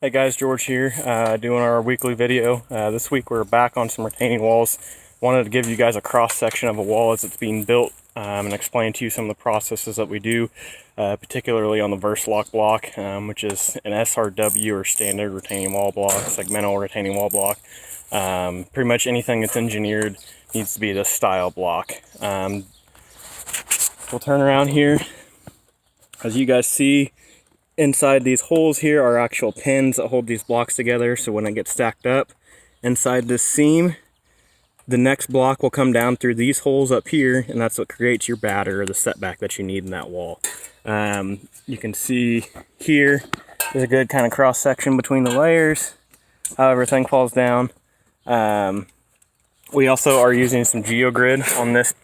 Hey guys, George here, doing our weekly video. This week we're back on some retaining walls. Wanted to give you guys a cross section of a wall as it's being built and explain to you some of the processes that we do, particularly on the Versalock block, which is an SRW or standard retaining wall block, segmental retaining wall block. Pretty much anything that's engineered needs to be this style block. We'll turn around here. As you guys see, inside these holes here are actual pins that hold these blocks together, so when it gets stacked up inside this seam, the next block will come down through these holes up here, and that's what creates your batter or the setback that you need in that wall. You can see here there's a good kind of cross section between the layers, how everything falls down. We also are using some geogrid on this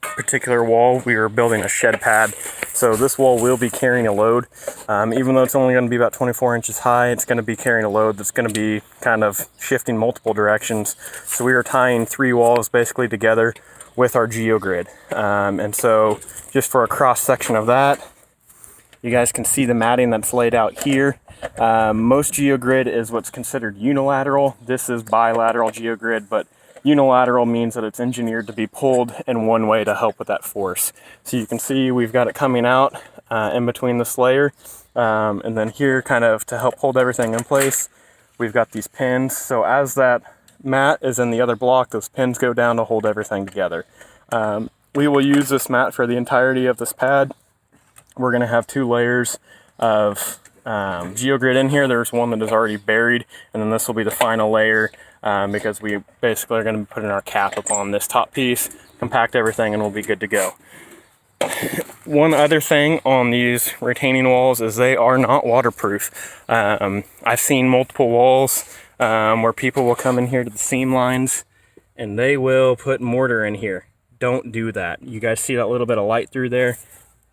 particular wall. We are building a shed pad, so this wall will be carrying a load. Even though it's only going to be about 24 inches high, it's going to be carrying a load that's going to be kind of shifting multiple directions. So we are tying three walls basically together with our geogrid. And so just for a cross section of that, you guys can see the matting that's laid out here. Most geogrid is what's considered unilateral. This is bilateral geogrid, but unilateral means that it's engineered to be pulled in one way to help with that force. So you can see we've got it coming out in between this layer, and then here, kind of to help hold everything in place, we've got these pins. So as that mat is in the other block, those pins go down to hold everything together. We will use this mat for the entirety of this pad. We're going to have two layers of geogrid in here. There's one that is already buried, and then this will be the final layer, because we basically are going to be putting our cap upon this top piece, compact everything, and we'll be good to go. One other thing on these retaining walls is they are not waterproof. I've seen multiple walls where people will come in here to the seam lines and they will put mortar in here. Don't do that. You guys see that little bit of light through there?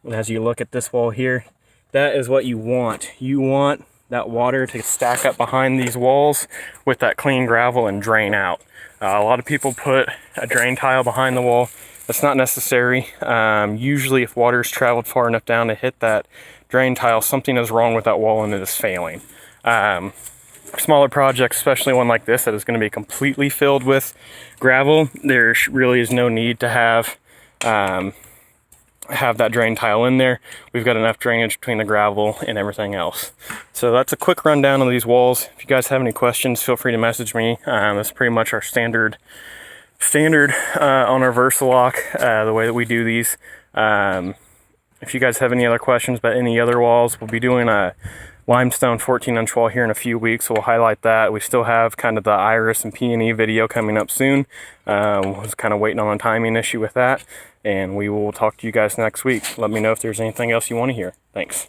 And as you look at this wall here, that is what you want. You want that water to stack up behind these walls with that clean gravel and drain out. A lot of people put a drain tile behind the wall. That's not necessary. Usually if water's traveled far enough down to hit that drain tile, something is wrong with that wall and it is failing. Smaller projects, especially one like this that is going to be completely filled with gravel, there really is no need to have that drain tile in there. We've got enough drainage between the gravel and everything else. So that's a quick rundown of these walls. If you guys have any questions, feel free to message me. That's pretty much our standard on our Versalock, the way that we do these. If you guys have any other questions about any other walls, we'll be doing a limestone 14-inch wall here in a few weeks, so we'll highlight that. We still have kind of the iris and P&E video coming up soon. Was kind of waiting on a timing issue with that, and we will talk to you guys next week. Let me know if there's anything else you want to hear. Thanks.